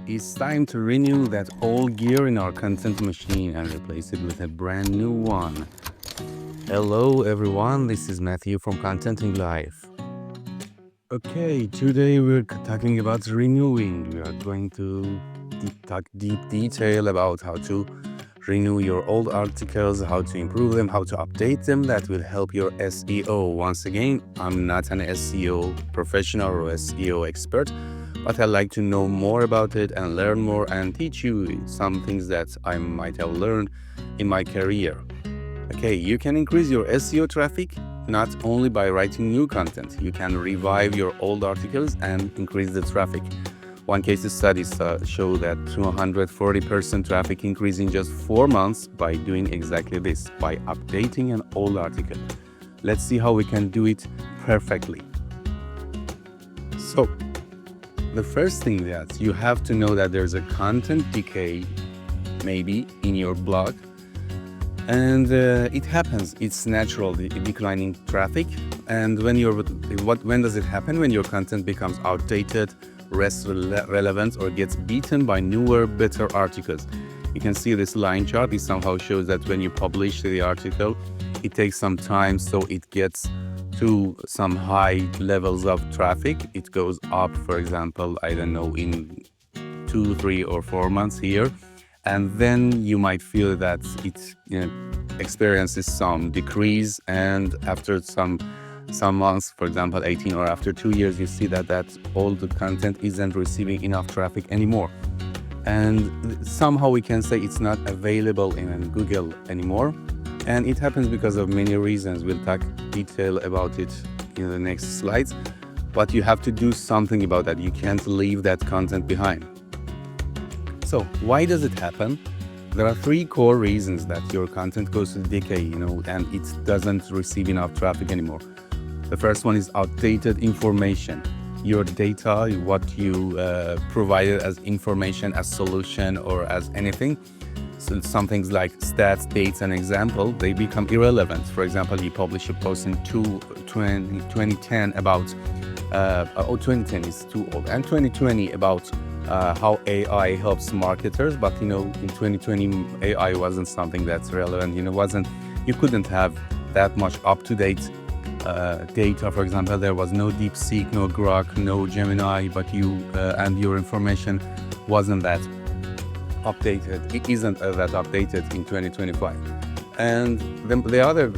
It's time to renew that old gear in our content machine and replace it with a brand new one. Hello everyone, this is Matthew from Contenting Life. Okay, today we're talking about renewing. We are going to talk deep detail about how to renew your old articles, how to improve them, how to update them. That will help your SEO. Once again, I'm not an SEO professional or SEO expert, but I like to know more about it and learn more and teach you some things that I might have learned in my career. Okay, you can increase your SEO traffic not only by writing new content. You can revive your old articles and increase the traffic. One case study show that 240% traffic increase in just 4 months by doing exactly this, by updating an old article. Let's see how we can do it perfectly. So, the first thing that you have to know that there's a content decay maybe in your blog, and it happens. It's natural, the declining traffic. And when does it happen? When your content becomes outdated, less relevant, or gets beaten by newer, better articles. You can see this line chart. It somehow shows that when you publish the article, it takes some time, so it gets to some high levels of traffic. It goes up, for example, I don't know, in 2, 3, or 4 months here. And then you might feel that it experiences some decrease, and after some months, for example 18, or after 2 years, you see that all the content isn't receiving enough traffic anymore, and somehow we can say it's not available in Google anymore. And it happens because of many reasons. We'll talk detail about it in the next slides, but you have to do something about that. You can't leave that content behind. So why does it happen? There are 3 core reasons that your content goes to decay, and it doesn't receive enough traffic anymore. The first one is outdated information. Your data, what you provided as information, as solution, or as anything. So some things like stats, dates, and example, they become irrelevant. For example, you publish a post in 2010 about, 2010 is too old, and 2020 about how AI helps marketers, but in 2020 AI wasn't something that's relevant. You couldn't have that much up-to-date data. For example, there was no DeepSeek, no Grok, no Gemini, but and your information wasn't that updated. It isn't that updated in 2025. And the other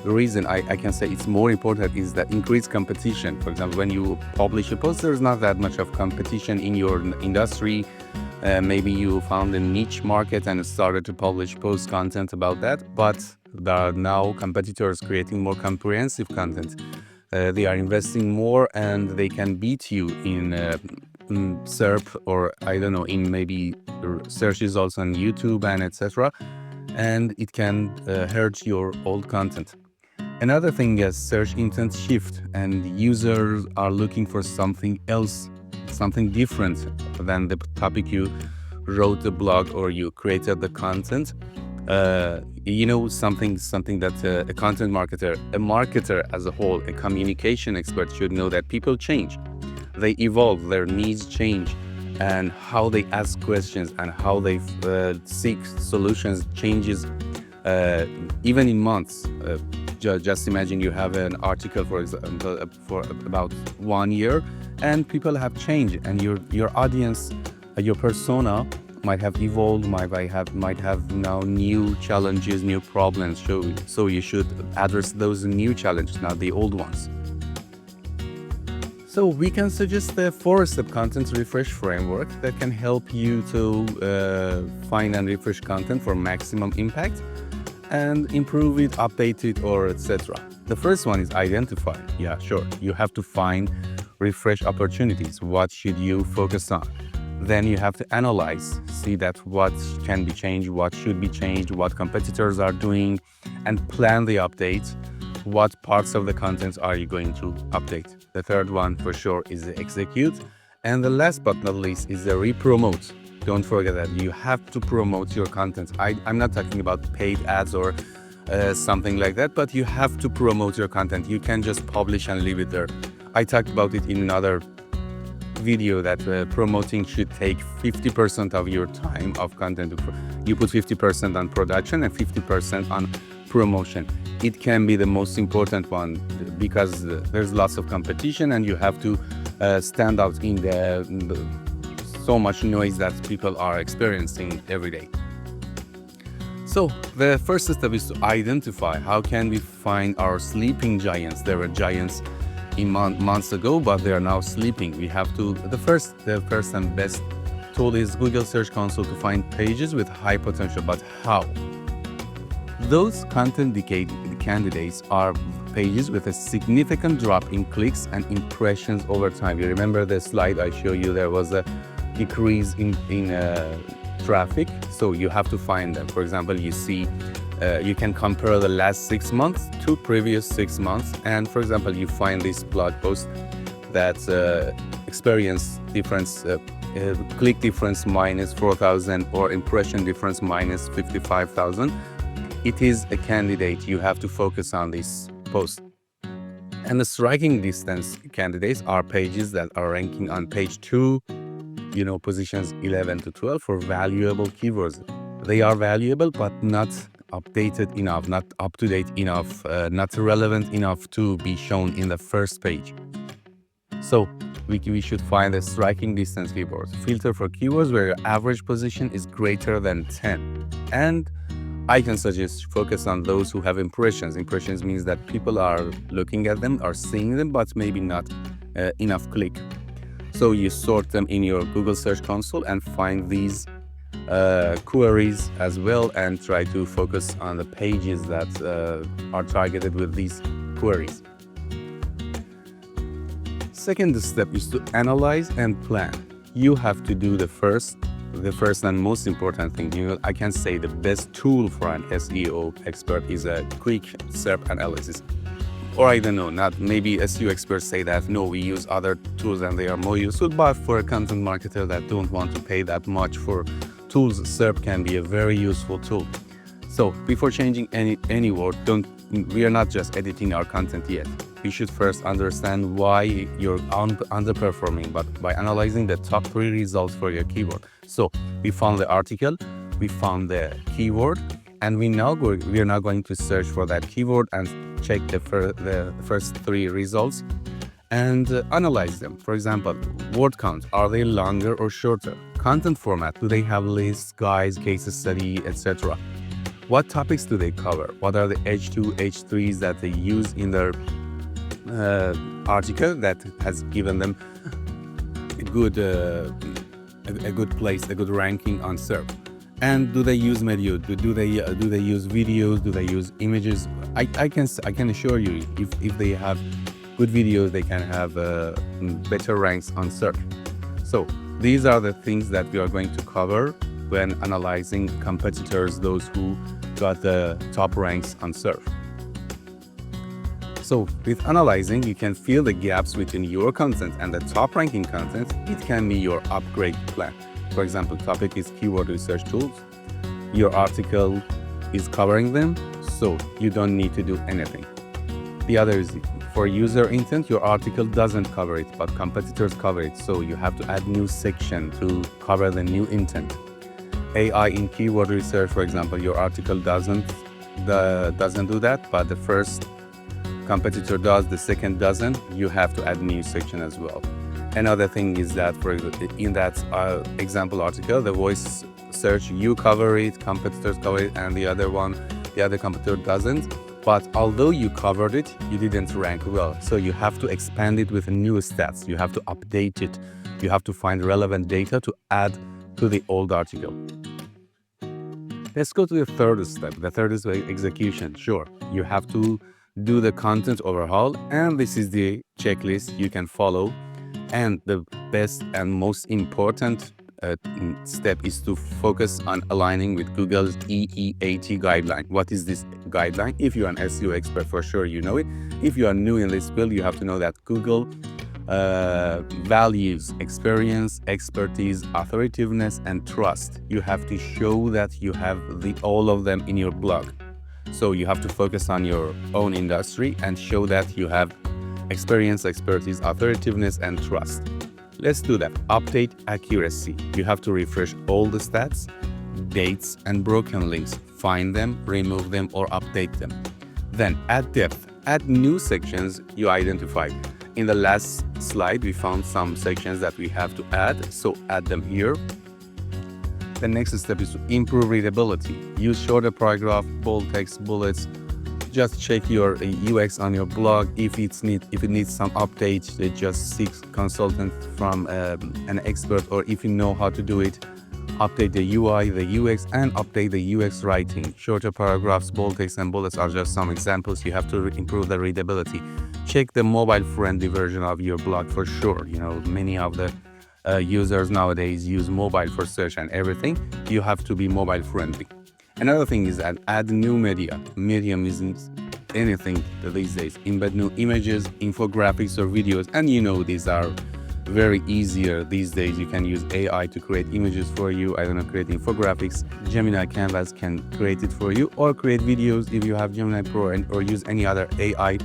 reason I can say it's more important is that increased competition. For example, when you publish a post, there's not that much of competition in your industry. Maybe you found a niche market and started to publish post content about that, but there are now competitors creating more comprehensive content. They are investing more, and they can beat you in SERP, or I don't know, in maybe search results on YouTube and etc. And it can hurt your old content. Another thing is search intent shift, and users are looking for something else, something different than the topic you wrote the blog or you created the content. Something that a content marketer, a marketer as a whole, a communication expert should know, that people change, they evolve, their needs change, and how they ask questions and how they seek solutions changes even in months. Just imagine you have an article, for example, for about 1 year, and people have changed, and your audience, your persona might have evolved, might have now new challenges, new problems. So you should address those new challenges, not the old ones. So we can suggest the 4-step content refresh framework that can help you to find and refresh content for maximum impact and improve it, update it, or etc. The first one is identify. Yeah, sure. You have to find refresh opportunities. What should you focus on? Then you have to analyze, see that what can be changed, what should be changed, what competitors are doing, and plan the update. What parts of the content are you going to update? The third one for sure is the execute. And the last but not least is the repromote. Don't forget that you have to promote your content. I'm not talking about paid ads or something like that, but you have to promote your content. You can't just publish and leave it there. I talked about it in another video that promoting should take 50% of your time of content. You put 50% on production and 50% on promotion. It can be the most important one because there's lots of competition and you have to stand out in the so much noise that people are experiencing every day. So the first step is to identify how can we find our sleeping giants. There were giants in months ago, but they are now sleeping. We have to, the first and best tool is Google Search Console to find pages with high potential. But how? Those content decay candidates are pages with a significant drop in clicks and impressions over time. You remember the slide I showed you? There was a decrease in traffic, so you have to find them. For example, you see you can compare the last 6 months to previous 6 months, and for example you find this blog post that experience difference, click difference minus 4,000 or impression difference minus 55,000. It is a candidate. You have to focus on this post. And the striking distance candidates are pages that are ranking on page 2, positions 11 to 12 for valuable keywords. They are valuable but not updated enough, not up to date enough, not relevant enough to be shown in the first page. So we should find a striking distance keywords. Filter for keywords where your average position is greater than 10. And I can suggest focus on those who have impressions. Impressions means that people are looking at them, are seeing them, but maybe not enough click. So you sort them in your Google Search Console and find these queries as well, and try to focus on the pages that are targeted with these queries. Second step is to analyze and plan. You have to do the first and most important thing. I can say the best tool for an SEO expert is a quick SERP analysis. Or I don't know, not maybe SEO experts say that no, we use other tools and they are more useful, but for a content marketer that don't want to pay that much for tools, SERP can be a very useful tool. So before changing any word, we are not just editing our content yet. We should first understand why you're underperforming, but by analyzing the top 3 results for your keyword. So we found the article, we found the keyword, and we are now going to search for that keyword and check the first 3 results and analyze them. For example, word count, are they longer or shorter? Content format, do they have lists, guides, case study, etc.? What topics do they cover? What are the H2, H3s that they use in their article that has given them a good place, a good ranking on SERP? And do they use media? Do they use videos? Do they use images? I can assure you, if they have good videos, they can have better ranks on SERP. So these are the things that we are going to cover when analyzing competitors, those who got the top ranks on SERP. So with analyzing, you can fill the gaps between your content and the top ranking content. It can be your upgrade plan. For example, topic is keyword research tools. Your article is covering them, so you don't need to do anything. The other is for user intent, your article doesn't cover it, but competitors cover it. So you have to add new section to cover the new intent. AI in keyword research, for example, your article doesn't do that, but the first competitor does, the second doesn't. You have to add new section as well. Another thing is that, for example, in that example article, the voice search, you cover it, competitors cover it, and the other competitor doesn't. But although you covered it, you didn't rank well. So you have to expand it with new stats. You have to update it. You have to find relevant data to add to the old article. Let's go to the third step. The third is execution. Sure, you have to do the content overhaul, and this is the checklist you can follow. And the best and most important step is to focus on aligning with Google's EEAT guideline. What is this guideline? If you're an SEO expert, for sure you know it. If you are new in this field, you have to know that Google values experience, expertise, authoritativeness, and trust. You have to show that you have all of them in your blog. So you have to focus on your own industry and show that you have experience, expertise, authoritativeness, and trust. Let's do that. Update accuracy. You have to refresh all the stats, dates, and broken links. Find them, remove them, or update them. Then add depth. Add new sections you identified. In the last slide, we found some sections that we have to add, so add them here. The next step is to improve readability. Use shorter paragraph, bold text, bullets. Just check your UX on your blog. If it needs some updates, just seek consultant from an expert, or if you know how to do it, update the UI, the UX, and update the UX writing. Shorter paragraphs, bold text, and bullets are just some examples. You have to improve the readability. Check the mobile-friendly version of your blog for sure. Many of the users nowadays use mobile for search and everything. You have to be mobile-friendly. Another thing is that add new media. Medium isn't anything these days. Embed new images, infographics, or videos, and these are very easier these days. You can use AI to create images for you. Create infographics. Gemini Canvas can create it for you, or create videos if you have Gemini Pro, or use any other AI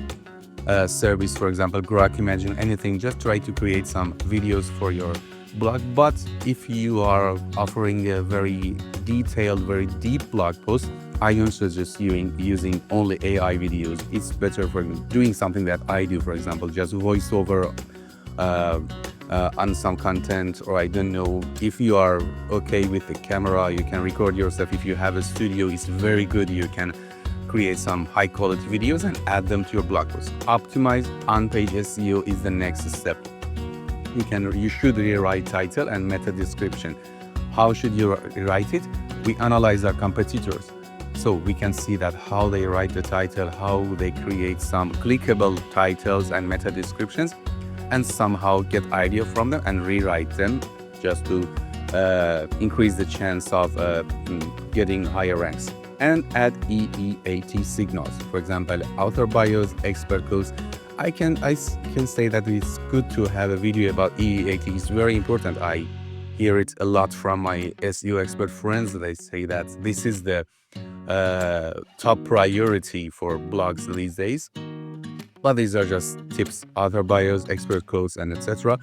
service, for example, Grok, Imagine, anything. Just try to create some videos for your blog. But if you are offering a very detailed, very deep blog post, I don't suggest you using only AI videos. It's better for doing something that I do, for example, just voiceover on some content, or I don't know, if you are okay with the camera, you can record yourself. If you have a studio, it's very good. You can create some high quality videos and add them to your blog post. Optimize on-page SEO is the next step. You should rewrite title and meta description. How should you write it? We analyze our competitors, so we can see that how they write the title, how they create some clickable titles and meta descriptions, and somehow get idea from them and rewrite them, just to increase the chance of getting higher ranks. And add EEAT signals. For example, author bios, expert quotes. I can say that it's good to have a video about EEAT. It's very important. I hear it a lot from my SEO expert friends. They say that this is the top priority for blogs these days. But these are just tips. Author bios, expert quotes, and etc.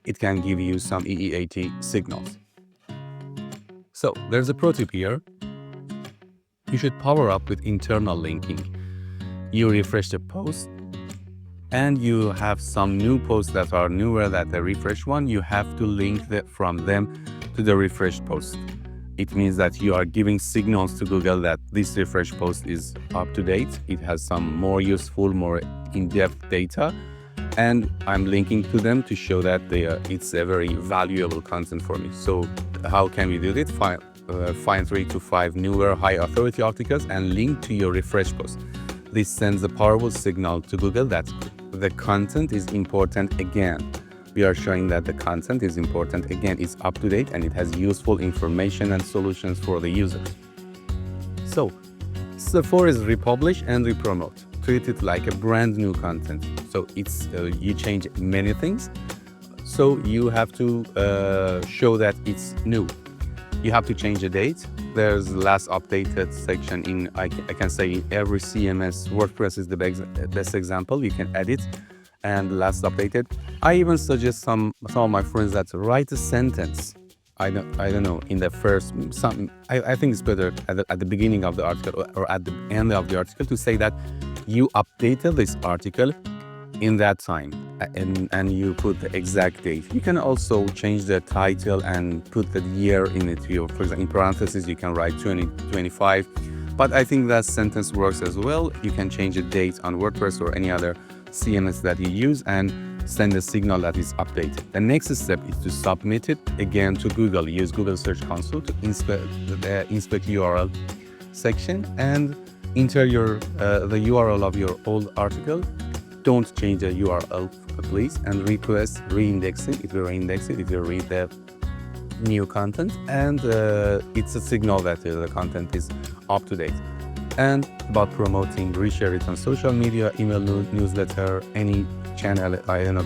It can give you some EEAT signals. So there's a pro tip here. You should power up with internal linking. You refresh the post, and you have some new posts that are newer than the refreshed one. You have to link from them to the refreshed post. It means that you are giving signals to Google that this refreshed post is up to date. It has some more useful, more in-depth data, and I'm linking to them to show that it's a very valuable content for me. So how can we do it? Find 3 to 5 newer high authority articles and link to your refresh post. This sends a powerful signal to Google that the content is important again. We are showing that the content is important again, it's up to date, and it has useful information and solutions for the users. So, step 4 is republish and repromote. Treat it like a brand new content. So it's you change many things. So you have to show that it's new. You have to change the date. There's last updated section in, I can say, every CMS. WordPress is the best example. You can edit and last updated. I even suggest some of my friends that write a sentence. I don't know, in the first, I think it's better at the beginning of the article or at the end of the article to say that you updated this article in that time, and you put the exact date. You can also change the title and put the year in it. For example, in parentheses, you can write 2025. But I think that sentence works as well. You can change the date on WordPress or any other CMS that you use and send a signal that is updated. The next step is to submit it again to Google. Use Google Search Console to inspect URL section and enter the URL of your old article. Don't change the URL, please, and request re-indexing. It will re-index it. It will read the new content, and it's a signal that the content is up to date. And about promoting, reshare it on social media, email, newsletter, any channel,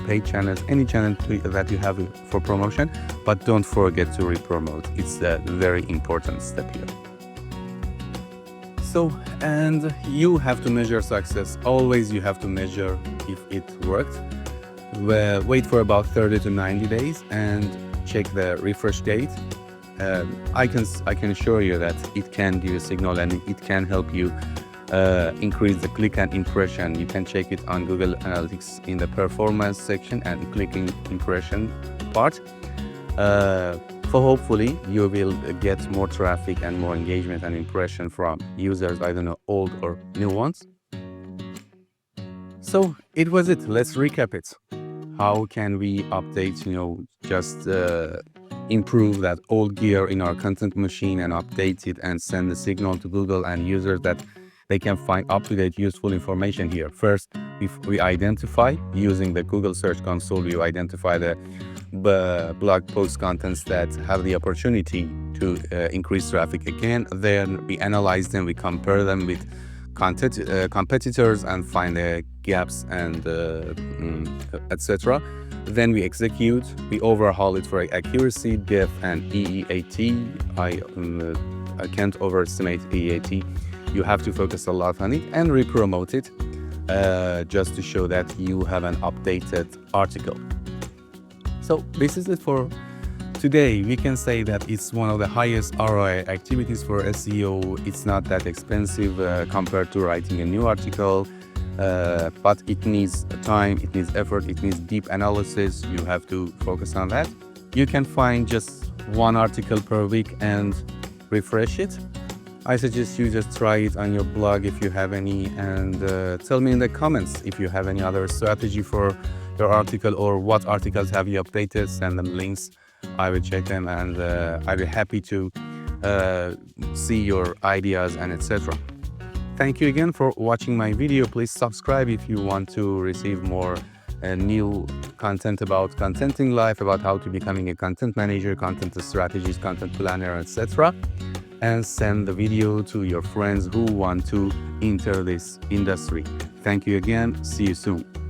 paid channels, any channel that you have for promotion. But don't forget to repromote. It's a very important step here. So, and you have to measure success. Always you have to measure if it worked. Wait for about 30 to 90 days and check the refresh date. I can assure you that it can give a signal and it can help you increase the click and impression. You can check it on Google Analytics in the performance section and clicking impression part. So hopefully you will get more traffic and more engagement and impression from users, I don't know, old or new ones. So it was it. Let's recap it. How can we update, just improve that old gear in our content machine and update it and send the signal to Google and users that they can find up-to-date useful information here. First, if we identify using the Google Search Console, we identify the blog post contents that have the opportunity to increase traffic again. Then we analyze them, we compare them with competitors and find the gaps and etc. Then we execute, we overhaul it for accuracy, depth, and EEAT. I can't overestimate EEAT. You have to focus a lot on it and repromote it just to show that you have an updated article. So this is it for today. We can say that it's one of the highest ROI activities for SEO. It's not that expensive compared to writing a new article, but it needs time, it needs effort, it needs deep analysis. You have to focus on that. You can find just one article per week and refresh it. I suggest you just try it on your blog if you have any, and tell me in the comments if you have any other strategy for your article or what articles have you updated. Send them links. I will check them and I'll be happy to see your ideas and etc. Thank you again for watching my video. Please subscribe if you want to receive more new content about contenting life, about how to becoming a content manager, content strategies, content planner, etc. And send the video to your friends who want to enter this industry. Thank you again. See you soon.